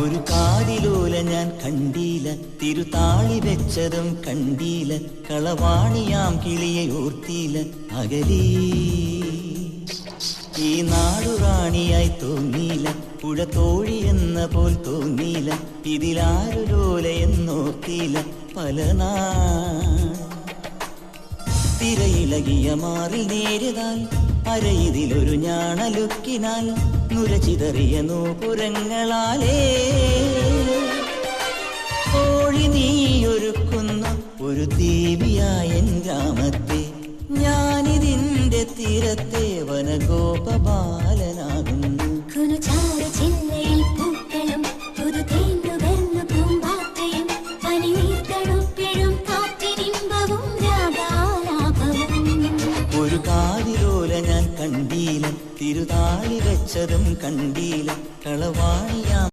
ഒരു കാതിലോല ഞാൻ കണ്ടീല, തിരുതാളി വെച്ചതും കണ്ടീല, കളവാണിയാം കിളിയെ ഓർത്തീല അകലീ. ഈ നാടുറാണിയായി തോന്നീല, പുഴ തോഴി എന്ന പോൽ തോന്നീല, ഇതിലാരു ലോല എന്നോർത്തീല പലനാ. തിരയിളകിയ മാറിൽ നേരിതാൽ അരയിതിലൊരു ഞാണലുക്കിനാൽ നുരചിതറിയ നൂപുരങ്ങളാലേ കോഴി നീയൊരുക്കുന്ന ഒരു ദേവിയായ ഗ്രാമത്തെ ഞാനിതിന്റെ തീരത്തെ വനഗോപബാലനാകുന്നു. ഒരു കാതിലോല ഞാൻ കണ്ടീല, തിരുതാളി വെച്ചതും കണ്ടീല, കളവാണിയാം